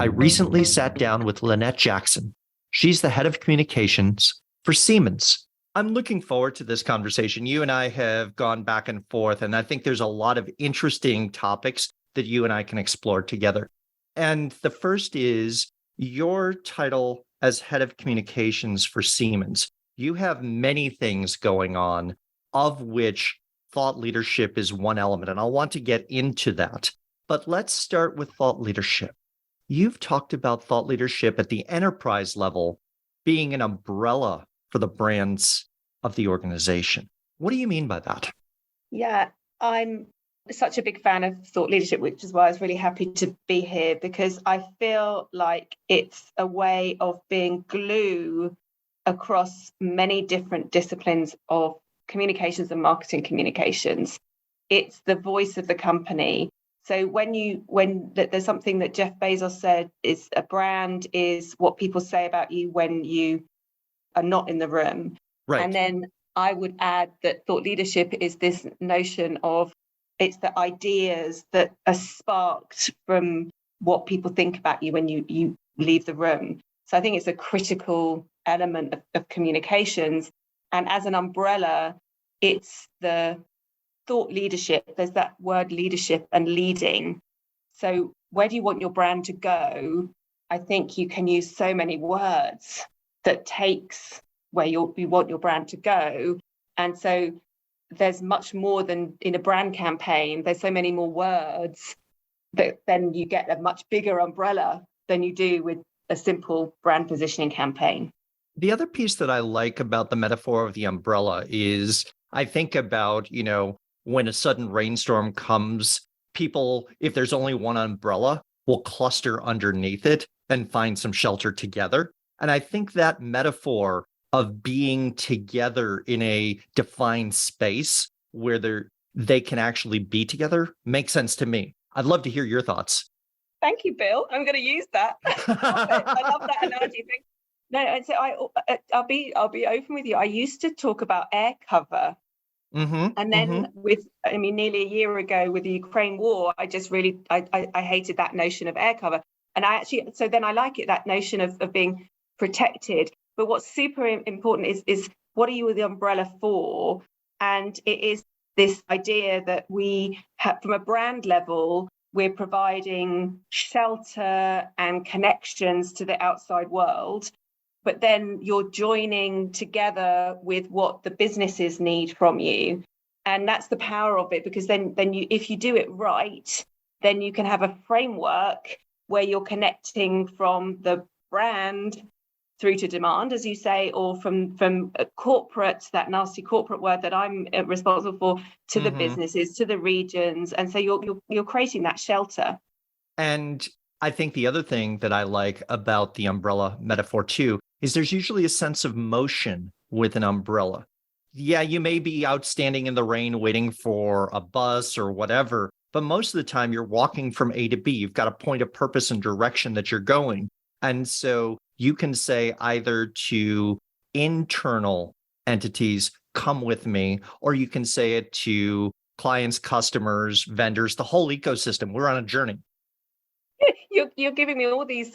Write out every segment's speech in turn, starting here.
recently sat down with Lynette Jackson. She's the head of communications for Siemens. I'm looking forward to this conversation. You and I have gone back and forth, and I think there's a lot of interesting topics that you and I can explore together. And the first is your title as head of communications for Siemens. You have many things going on, of which thought leadership is one element, and I'll want to get into that. But let's start with thought leadership. You've talked about thought leadership at the enterprise level being an umbrella for the brands of the organization. What do you mean by that? Yeah, I'm such a big fan of thought leadership, which is why I was really happy to be here, because I feel like it's a way of being glue across many different disciplines of communications and marketing communications. It's the voice of the company. So when there's something that Jeff Bezos said is a brand is what people say about you when you are not in the room. Right. And then I would add that thought leadership is this notion of it's the ideas that are sparked from what people think about you when you leave the room. So I think it's a critical element of communications. And as an umbrella, it's the thought leadership. There's that word leadership and leading. So where do you want your brand to go? I think you can use so many words that takes where you want your brand to go. And so there's much more than in a brand campaign. There's so many more words that then you get a much bigger umbrella than you do with a simple brand positioning campaign. The other piece that I like about the metaphor of the umbrella is I think about, when a sudden rainstorm comes, people, if there's only one umbrella, will cluster underneath it and find some shelter together. And I think that metaphor of being together in a defined space where they can actually be together makes sense to me. I'd love to hear your thoughts. Thank you, Bill. I'm going to use that. I love that analogy. No, and so I'll be open with you. I used to talk about air cover. Mm-hmm, and then nearly a year ago with the Ukraine war, I just really, I hated that notion of air cover. And so then I like it, that notion of being protected. But what's super important is what are you the umbrella for? And it is this idea that we have, from a brand level, we're providing shelter and connections to the outside world. But then you're joining together with what the businesses need from you. And that's the power of it, because then you, if you do it right, then you can have a framework where you're connecting from the brand through to demand, as you say, or from a corporate, that nasty corporate word that I'm responsible for, to the businesses, to the regions. And so you're creating that shelter. And I think the other thing that I like about the umbrella metaphor too is there's usually a sense of motion with an umbrella. Yeah, you may be out standing in the rain waiting for a bus or whatever, but most of the time you're walking from A to B. You've got a point of purpose and direction that you're going. And so you can say either to internal entities, come with me, or you can say it to clients, customers, vendors, the whole ecosystem. We're on a journey. You're giving me all these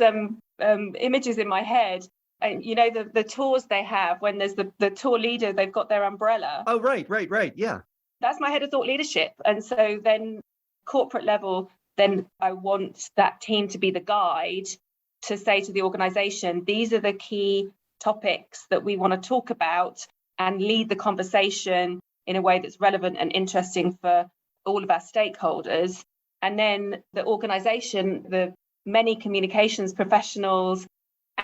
images in my head. And the tours they have, when there's the tour leader, they've got their umbrella. Oh, right. Yeah. That's my head of thought leadership. And so then corporate level, then I want that team to be the guide to say to the organization, these are the key topics that we want to talk about, and lead the conversation in a way that's relevant and interesting for all of our stakeholders. And then the organization, the many communications professionals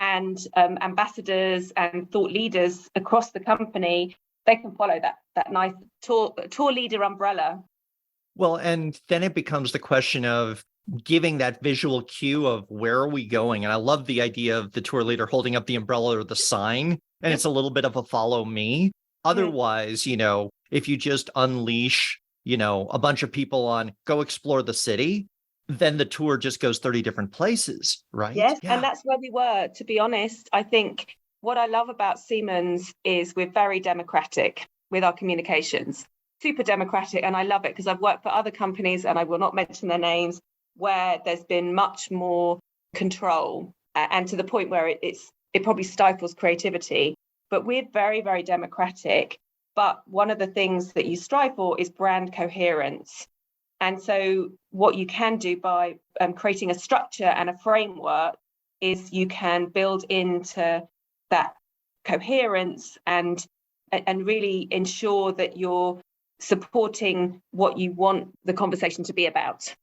and ambassadors and thought leaders across the company, they can follow that nice tour leader umbrella. Well, and then it becomes the question of giving that visual cue of where are we going? And I love the idea of the tour leader holding up the umbrella or the sign, and it's a little bit of a follow me. Otherwise, if you just unleash, a bunch of people on go explore the city, then the tour just goes 30 different places, right? Yes, yeah. And that's where we were, to be honest. I think what I love about Siemens is we're very democratic with our communications, super democratic. And I love it because I've worked for other companies, and I will not mention their names, where there's been much more control, and to the point where it probably stifles creativity. But we're very, very democratic. But one of the things that you strive for is brand coherence. And so what you can do by creating a structure and a framework is you can build into that coherence and really ensure that you're supporting what you want the conversation to be about,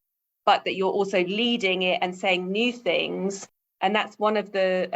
but that you're also leading it and saying new things. And that's one of the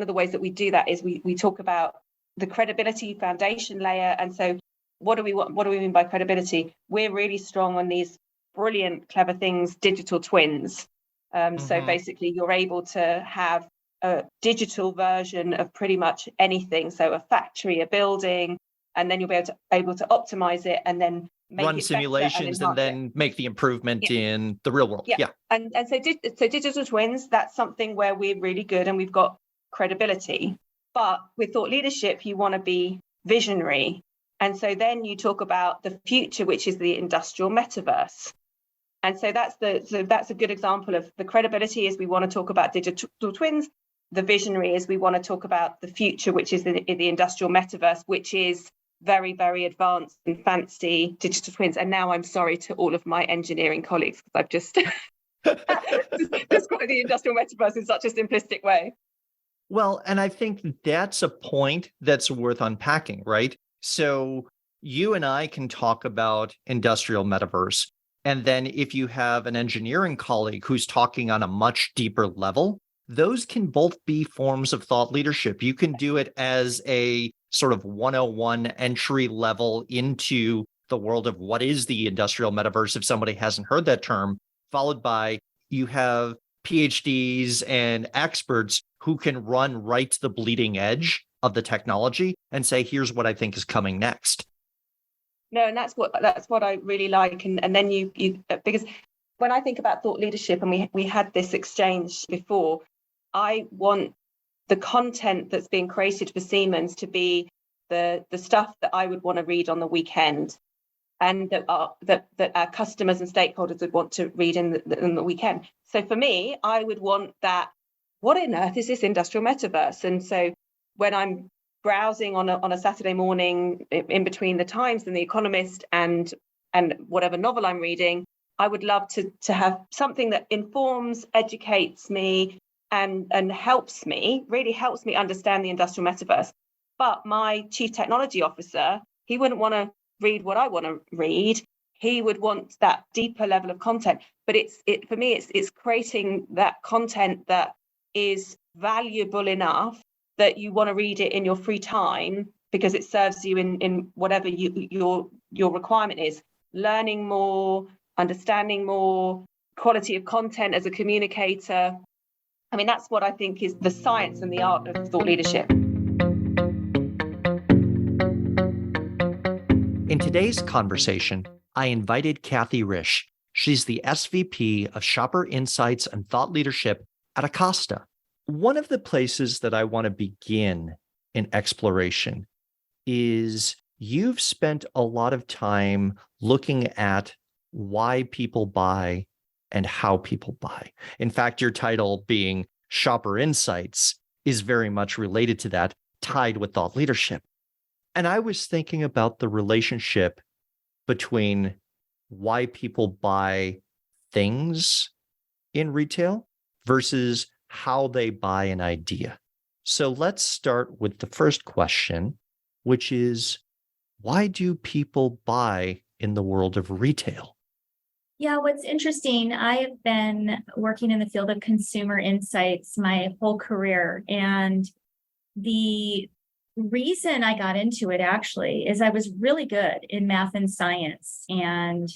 ways that we do that is we talk about the credibility foundation layer. And so what do we mean by credibility? We're really strong on these brilliant, clever things, digital twins. So basically you're able to have a digital version of pretty much anything. So a factory, a building, and then you'll be able to optimize it and then make run it simulations and then make the improvement in the real world. Yeah. And so digital twins, that's something where we're really good and we've got credibility. But with thought leadership, you want to be visionary. And so then you talk about the future, which is the industrial metaverse. And so that's a good example of the credibility is we want to talk about digital twins. The visionary is we want to talk about the future, which is the industrial metaverse, which is very, very advanced and fancy digital twins. And now I'm sorry to all of my engineering colleagues because I've just described the industrial metaverse in such a simplistic way. Well, and I think that's a point that's worth unpacking, right? So you and I can talk about industrial metaverse. And then if you have an engineering colleague who's talking on a much deeper level, those can both be forms of thought leadership. You can do it as a sort of 101 entry level into the world of what is the industrial metaverse if somebody hasn't heard that term, followed by you have PhDs and experts who can run right to the bleeding edge of the technology and say, here's what I think is coming next. No, and that's what I really like. And then you because when I think about thought leadership, and we had this exchange before, I want the content that's being created for Siemens to be the stuff that I would want to read on the weekend, and that our customers and stakeholders would want to read in the weekend. So for me, I would want that. What on earth is this industrial metaverse? And so when I'm browsing on a Saturday morning in between the Times and the Economist and whatever novel I'm reading, I would love to have something that informs, educates me, and really helps me understand the industrial metaverse. But my chief technology officer, he wouldn't want to read what I want to read. He would want that deeper level of content. But for me, it's creating that content that is valuable enough that you want to read it in your free time because it serves you in whatever your requirement is. Learning more, understanding more, quality of content as a communicator. I mean, that's what I think is the science and the art of thought leadership. In today's conversation, I invited Kasey Risch. She's the SVP of Shopper Insights and Thought Leadership at Acosta. One of the places that I want to begin in exploration is you've spent a lot of time looking at why people buy and how people buy. In fact, your title being Shopper Insights is very much related to that, tied with thought leadership. And I was thinking about the relationship between why people buy things in retail versus how they buy an idea. So let's start with the first question, which is, why do people buy in the world of retail? Yeah, what's interesting, I've been working in the field of consumer insights my whole career. And the reason I got into it actually is I was really good in math and science and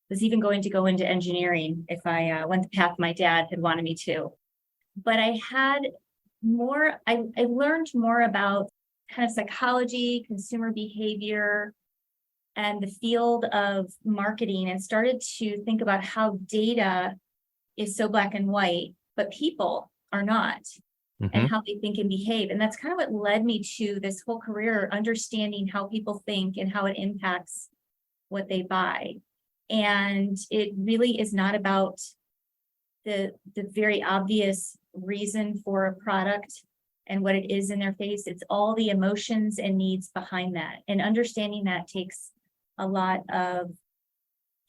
was even going to go into engineering if I went the path my dad had wanted me to. But I learned more about kind of psychology, consumer behavior, and the field of marketing, and started to think about how data is so black and white, but people are not, and how they think and behave. And that's kind of what led me to this whole career, understanding how people think and how it impacts what they buy. And it really is not about the very obvious reason for a product and what it is in their face. It's all the emotions and needs behind that. And understanding that takes a lot of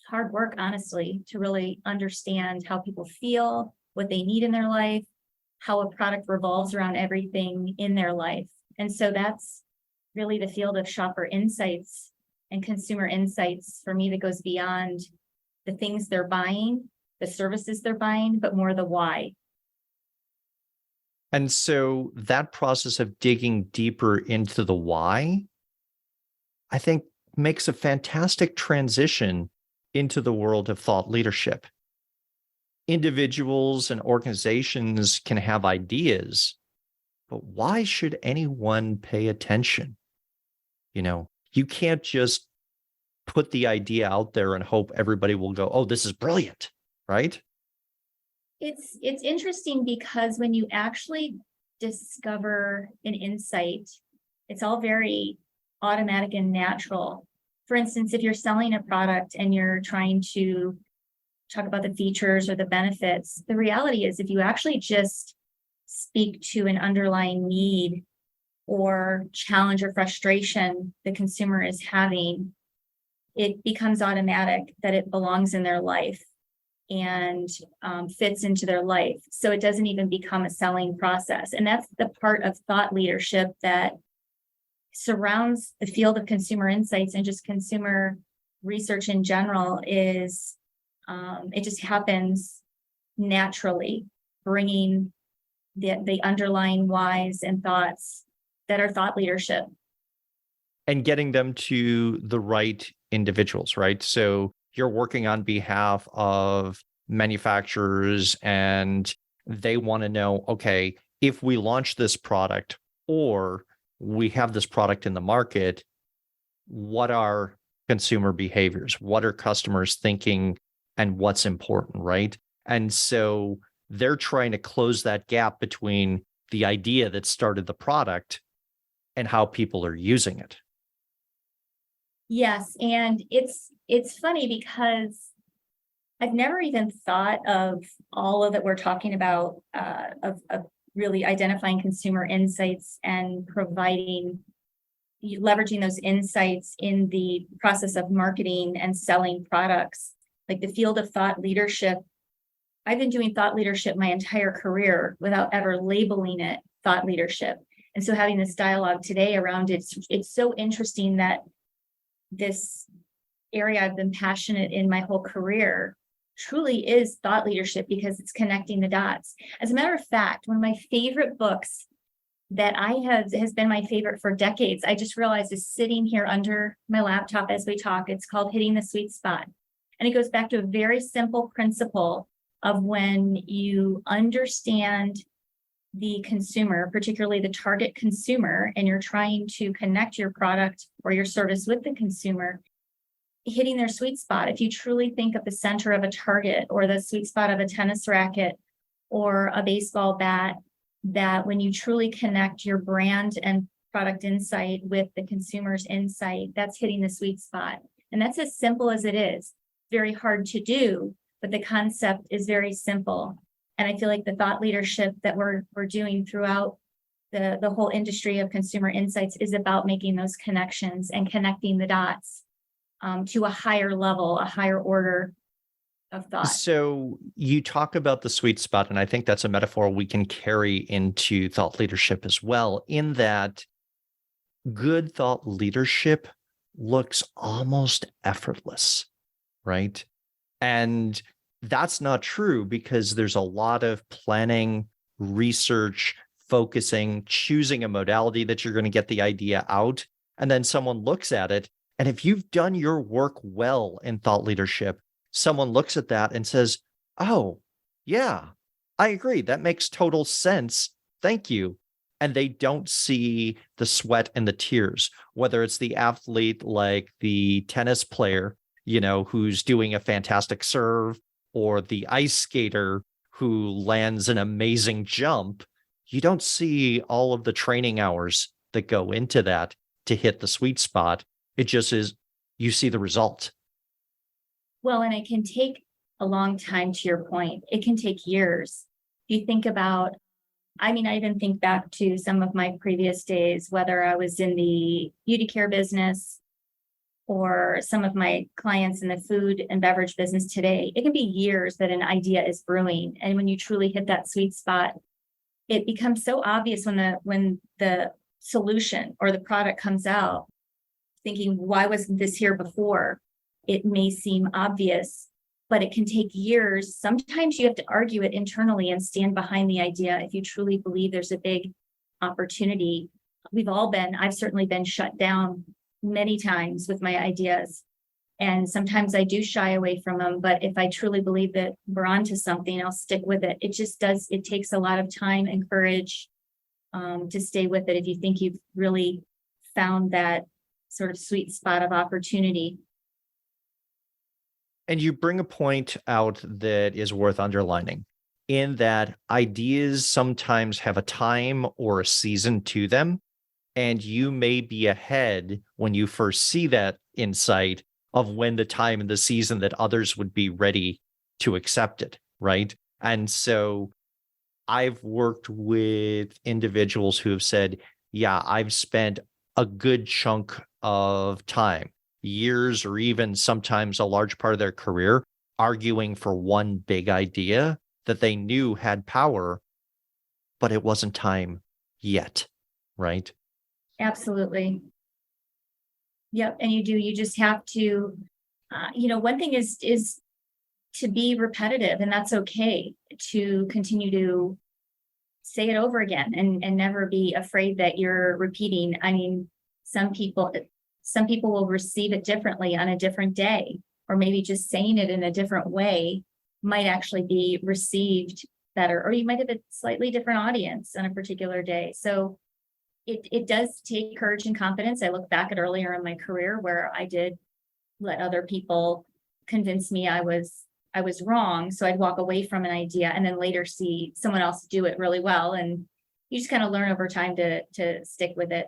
hard work, honestly, to really understand how people feel, what they need in their life, how a product revolves around everything in their life. And so that's really the field of shopper insights and consumer insights for me, that goes beyond the things they're buying, the services they're buying, but more the why. And so that process of digging deeper into the why, I think, makes a fantastic transition into the world of thought leadership. Individuals and organizations can have ideas, but why should anyone pay attention? You can't just put the idea out there and hope everybody will go, oh, this is brilliant, right? It's interesting because when you actually discover an insight, it's all very automatic and natural. For instance, if you're selling a product and you're trying to talk about the features or the benefits, the reality is if you actually just speak to an underlying need or challenge or frustration the consumer is having, it becomes automatic that it belongs in their life and fits into their life. So it doesn't even become a selling process. And that's the part of thought leadership that surrounds the field of consumer insights and just consumer research in general. Is it just happens naturally, bringing the underlying whys and thoughts that are thought leadership. And getting them to the right individuals, right? So you're working on behalf of manufacturers and they want to know, okay, if we launch this product or we have this product in the market, what are consumer behaviors? What are customers thinking and what's important, right? And so they're trying to close that gap between the idea that started the product and how people are using it. Yes, and it's funny because I've never even thought of all of that we're talking about, of really identifying consumer insights and leveraging those insights in the process of marketing and selling products. Like the field of thought leadership, I've been doing thought leadership my entire career without ever labeling it thought leadership. And so having this dialogue today around it, it's so interesting that this area I've been passionate in my whole career truly is thought leadership because it's connecting the dots. As a matter of fact, one of my favorite books that has been my favorite for decades, I just realized is sitting here under my laptop as we talk. It's called Hitting the Sweet Spot. And it goes back to a very simple principle of when you understand the consumer, particularly the target consumer, and you're trying to connect your product or your service with the consumer, hitting their sweet spot. If you truly think of the center of a target or the sweet spot of a tennis racket or a baseball bat, that when you truly connect your brand and product insight with the consumer's insight, that's hitting the sweet spot. And that's as simple as it is. Very hard to do, but the concept is very simple. And I feel like the thought leadership that we're doing throughout the whole industry of consumer insights is about making those connections and connecting the dots to a higher level, a higher order of thought. So you talk about the sweet spot, and I think that's a metaphor we can carry into thought leadership as well, in that good thought leadership looks almost effortless, right? And that's not true because there's a lot of planning, research, focusing, choosing a modality that you're going to get the idea out. And then someone looks at it. And if you've done your work well in thought leadership, someone looks at that and says, oh, yeah, I agree. That makes total sense. Thank you. And they don't see the sweat and the tears, whether it's the athlete like the tennis player, who's doing a fantastic serve, or the ice skater who lands an amazing jump. You don't see all of the training hours that go into that to hit the sweet spot. It just is, you see the result. Well, and it can take a long time, to your point. It can take years. you think about, I mean, I even think back to some of my previous days, whether I was in the beauty care business or some of my clients in the food and beverage business today. It can be years that an idea is brewing. And when you truly hit that sweet spot, it becomes so obvious when the solution or the product comes out, thinking, why wasn't this here before? It may seem obvious, but it can take years. Sometimes you have to argue it internally and stand behind the idea if you truly believe there's a big opportunity. I've certainly been shut down many times with my ideas. And sometimes I do shy away from them, but if I truly believe that we're onto something, I'll stick with it. It takes a lot of time and courage to stay with it if you think you've really found that sort of sweet spot of opportunity. And you bring a point out that is worth underlining, in that ideas sometimes have a time or a season to them. And you may be ahead when you first see that insight of when the time and the season that others would be ready to accept it, right? And so I've worked with individuals who have said, yeah, I've spent a good chunk of time, years, or even sometimes a large part of their career, arguing for one big idea that they knew had power, but it wasn't time yet, right? Absolutely. Yep. And you just have to, one thing is to be repetitive, and that's okay, to continue to say it over again and never be afraid that you're repeating. I mean, some people will receive it differently on a different day, or maybe just saying it in a different way might actually be received better, or you might have a slightly different audience on a particular day. So it does take courage and confidence. I look back at earlier in my career where I did let other people convince me I was wrong. So I'd walk away from an idea and then later see someone else do it really well. And you just kind of learn over time to stick with it.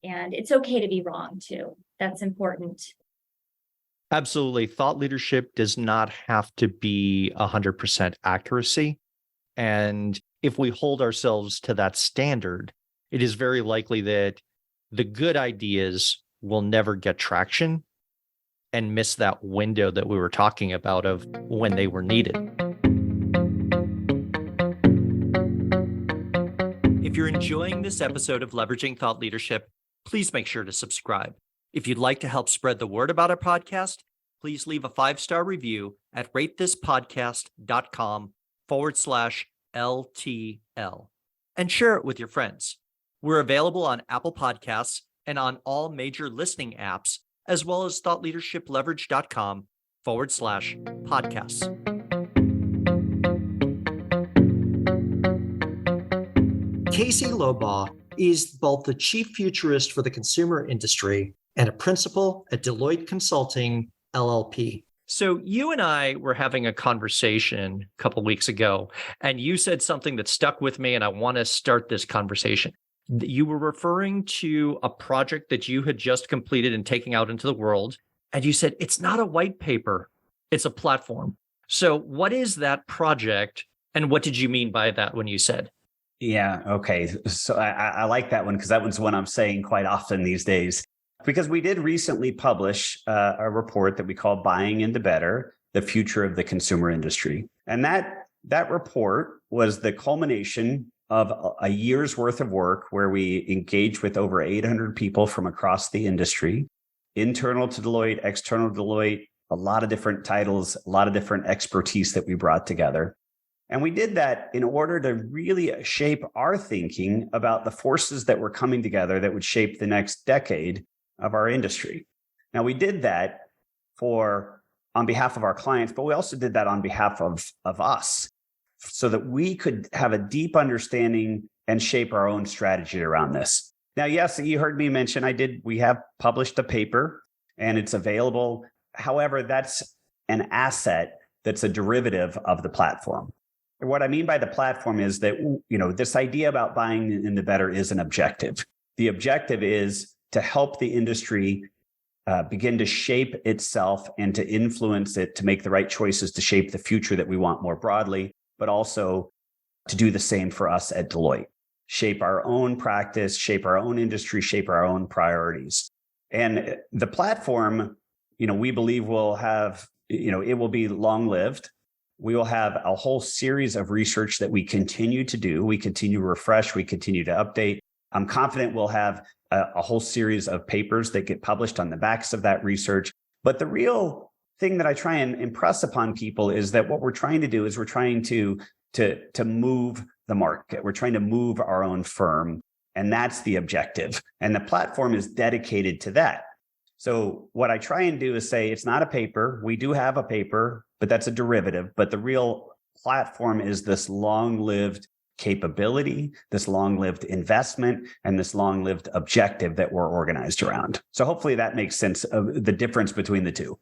And it's okay to be wrong too. That's important. Absolutely. Thought leadership does not have to be 100% accuracy. And if we hold ourselves to that standard, it is very likely that the good ideas will never get traction and miss that window that we were talking about of when they were needed. If you're enjoying this episode of Leveraging Thought Leadership, please make sure to subscribe. If you'd like to help spread the word about our podcast, please leave a 5-star review at ratethispodcast.com/LTL and share it with your friends. We're available on Apple Podcasts and on all major listening apps, as well as thoughtleadershipleverage.com/podcasts. Kasey Lobaugh is both the chief futurist for the consumer industry and a principal at Deloitte Consulting, LLP. So you and I were having a conversation a couple of weeks ago, and you said something that stuck with me, and I want to start this conversation. You were referring to a project that you had just completed and taking out into the world. And you said, it's not a white paper, it's a platform. So what is that project? And what did you mean by that when you said? Yeah. Okay. So I like that one because that one's one I'm saying quite often these days, because we did recently publish a report that we call Buying Into Better, the Future of the Consumer Industry. And that report was the culmination of a year's worth of work where we engaged with over 800 people from across the industry, internal to Deloitte, external to Deloitte, a lot of different titles, a lot of different expertise that we brought together. And we did that in order to really shape our thinking about the forces that were coming together that would shape the next decade of our industry. Now, we did that on behalf of our clients, but we also did that on behalf of us, so that we could have a deep understanding and shape our own strategy around this. Now, yes, you heard me mention we have published a paper and it's available. However, that's an asset that's a derivative of the platform. And what I mean by the platform is that, this idea about buying into better is an objective. The objective is to help the industry begin to shape itself and to influence it to make the right choices to shape the future that we want more broadly, but also to do the same for us at Deloitte, shape our own practice, shape our own industry, shape our own priorities. And the platform, we believe will have, it will be long-lived. We will have a whole series of research that we continue to do. We continue to refresh, we continue to update. I'm confident we'll have a whole series of papers that get published on the backs of that research. But the real thing that I try and impress upon people is that what we're trying to do is we're trying to move the market. We're trying to move our own firm. And that's the objective. And the platform is dedicated to that. So what I try and do is say, it's not a paper. We do have a paper, but that's a derivative. But the real platform is this long-lived capability, this long-lived investment, and this long-lived objective that we're organized around. So hopefully that makes sense of the difference between the two.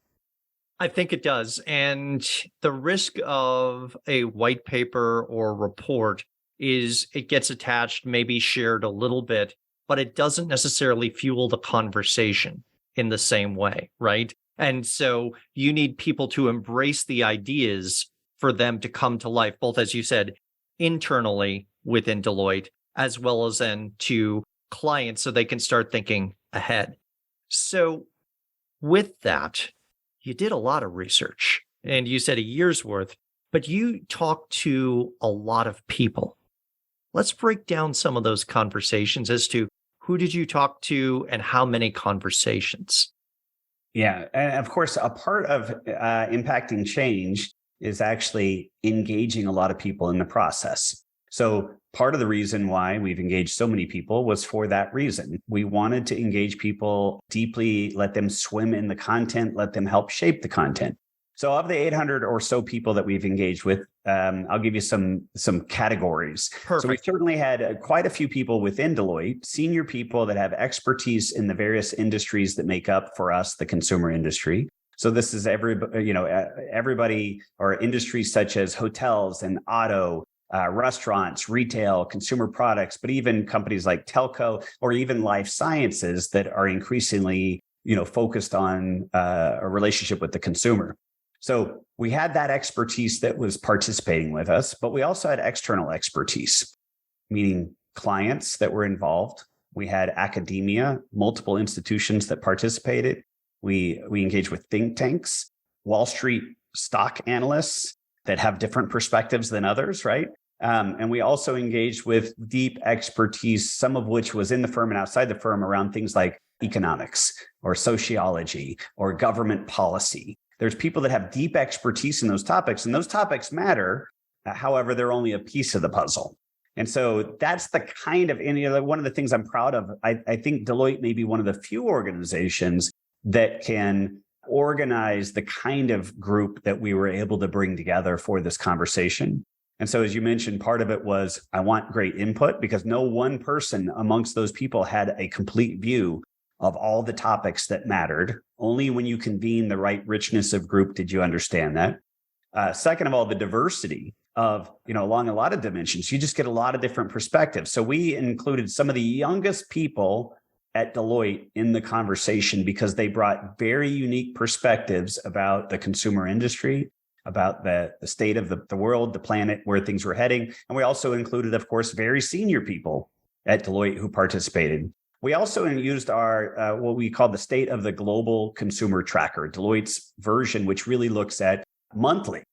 I think it does. And the risk of a white paper or report is it gets attached, maybe shared a little bit, but it doesn't necessarily fuel the conversation in the same way, right? And so you need people to embrace the ideas for them to come to life, both, as you said, internally within Deloitte, as well as then to clients so they can start thinking ahead. So with that, you did a lot of research and you said a year's worth, but you talked to a lot of people. Let's break down some of those conversations as to who did you talk to and how many conversations? Yeah. And of course, a part of impacting change is actually engaging a lot of people in the process. So part of the reason why we've engaged so many people was for that reason. We wanted to engage people deeply, let them swim in the content, let them help shape the content. So of the 800 or so people that we've engaged with, I'll give you some categories. Perfect. So we certainly had quite a few people within Deloitte, senior people that have expertise in the various industries that make up for us the consumer industry. So this is everybody or industries such as hotels and auto, restaurants, retail, consumer products, but even companies like telco or even life sciences that are increasingly, focused on a relationship with the consumer. So we had that expertise that was participating with us, but we also had external expertise, meaning clients that were involved. We had academia, multiple institutions that participated. We engaged with think tanks, Wall Street stock analysts that have different perspectives than others, right? And we also engaged with deep expertise, some of which was in the firm and outside the firm around things like economics or sociology or government policy. There's people that have deep expertise in those topics, and those topics matter. However, they're only a piece of the puzzle. And so that's the kind of, one of the things I'm proud of. I think Deloitte may be one of the few organizations that can organize the kind of group that we were able to bring together for this conversation. And so, as you mentioned, part of it was I want great input because no one person amongst those people had a complete view of all the topics that mattered. Only when you convene the right richness of group did you understand that. Second of all, the diversity of, along a lot of dimensions, you just get a lot of different perspectives. So we included some of the youngest people at Deloitte in the conversation because they brought very unique perspectives about the consumer industry, about the state of the world, the planet, where things were heading. And we also included, of course, very senior people at Deloitte who participated. We also used our what we call the State of the Global Consumer Tracker, Deloitte's version, which really looks at monthly.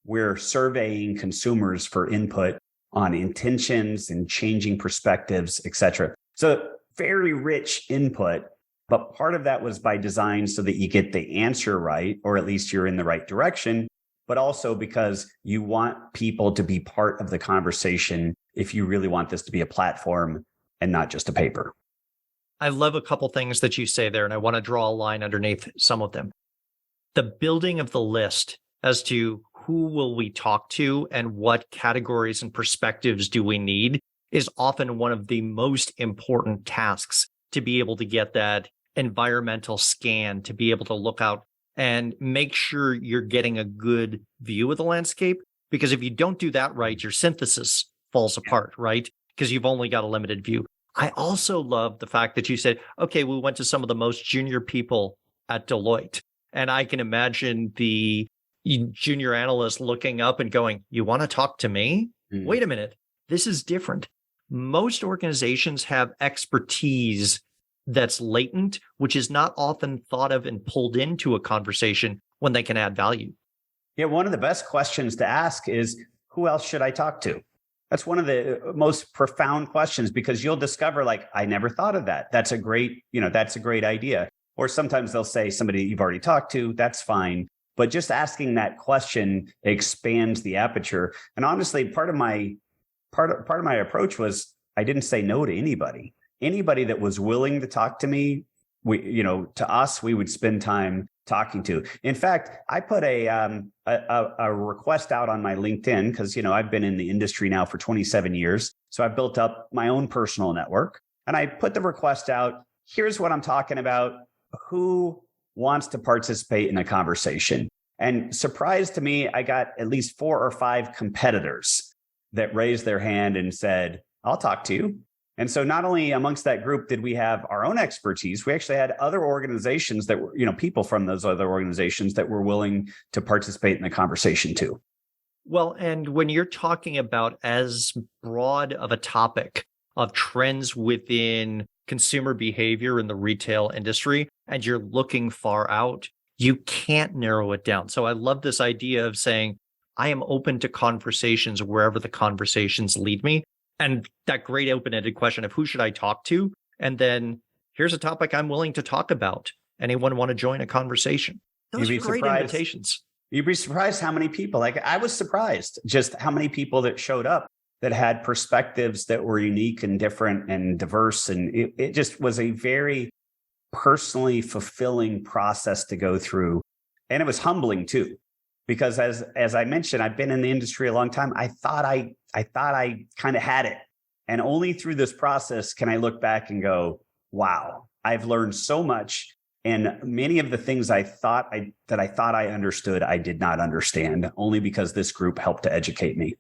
We're surveying consumers for input on intentions and changing perspectives, et cetera. So very rich input, but part of that was by design so that you get the answer right, or at least you're in the right direction, but also because you want people to be part of the conversation if you really want this to be a platform and not just a paper. I love a couple things that you say there, and I want to draw a line underneath some of them. The building of the list as to who will we talk to and what categories and perspectives do we need is often one of the most important tasks to be able to get that environmental scan, to be able to look out and make sure you're getting a good view of the landscape. Because if you don't do that right, your synthesis falls apart, right? Because you've only got a limited view. I also love the fact that you said, okay, we went to some of the most junior people at Deloitte. And I can imagine the junior analyst looking up and going, you want to talk to me? wait a minute, this is different. Most organizations have expertise that's latent, which is not often thought of and pulled into a conversation when they can add value. Yeah, one of the best questions to ask is, who else should I talk to? That's one of the most profound questions, because you'll discover, like, I never thought of that. That's a great idea. Or sometimes they'll say somebody you've already talked to, that's fine. But just asking that question expands the aperture. And honestly, part of my approach was I didn't say no to anybody. Anybody that was willing to talk to me, we would spend time talking to. In fact, I put a request out on my LinkedIn because, I've been in the industry now for 27 years. So I've built up my own personal network, and I put the request out. Here's what I'm talking about. Who wants to participate in a conversation? And surprise to me, I got at least 4 or 5 competitors that raised their hand and said, I'll talk to you. And so not only amongst that group did we have our own expertise, we actually had other organizations that were, people from those other organizations that were willing to participate in the conversation too. Well, and when you're talking about as broad of a topic of trends within consumer behavior in the retail industry, and you're looking far out, you can't narrow it down. So I love this idea of saying, I am open to conversations wherever the conversations lead me. And that great open-ended question of who should I talk to? And then here's a topic I'm willing to talk about. Anyone want to join a conversation? Those are great invitations. You'd be surprised how many people, like I was surprised just how many people that showed up that had perspectives that were unique and different and diverse. And it just was a very personally fulfilling process to go through. And it was humbling too, because as I mentioned, I've been in the industry a long time. I thought I kind of had it. And only through this process can I look back and go, wow, I've learned so much. And many of the things I thought I understood, I did not understand, only because this group helped to educate me.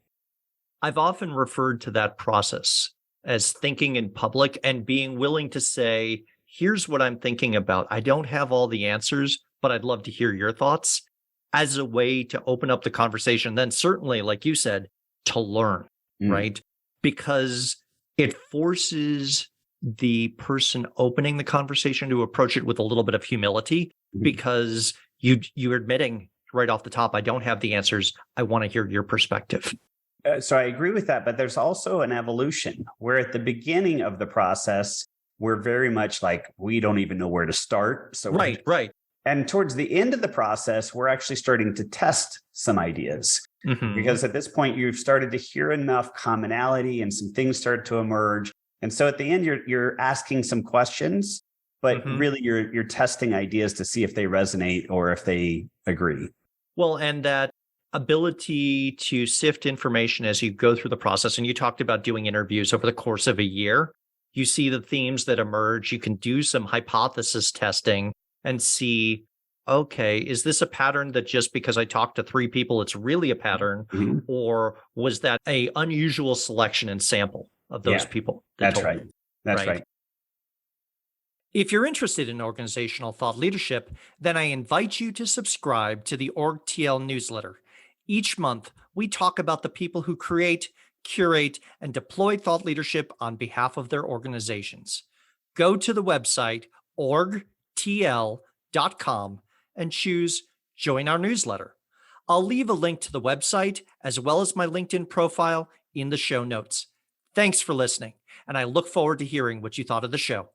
I've often referred to that process as thinking in public and being willing to say, here's what I'm thinking about. I don't have all the answers, but I'd love to hear your thoughts, as a way to open up the conversation. Then certainly, like you said, to learn, right? Because it forces the person opening the conversation to approach it with a little bit of humility, because you're admitting right off the top, I don't have the answers. I want to hear your perspective. So I agree with that, but there's also an evolution where at the beginning of the process, we're very much like, we don't even know where to start. So right. And towards the end of the process, we're actually starting to test some ideas, because at this point, you've started to hear enough commonality and some things start to emerge. And so at the end, you're asking some questions, but really you're testing ideas to see if they resonate or if they agree. Well, and that ability to sift information as you go through the process. And you talked about doing interviews over the course of a year. You see the themes that emerge. You can do some hypothesis testing and see, okay, is this a pattern that just because I talked to 3 people, it's really a pattern? Or was that a unusual selection and sample of those people? That's right. That's right. If you're interested in organizational thought leadership, then I invite you to subscribe to the OrgTL newsletter. Each month, we talk about the people who create, curate, and deploy thought leadership on behalf of their organizations. Go to the website orgtl.com and choose Join Our Newsletter. I'll leave a link to the website as well as my LinkedIn profile in the show notes. Thanks for listening, and I look forward to hearing what you thought of the show.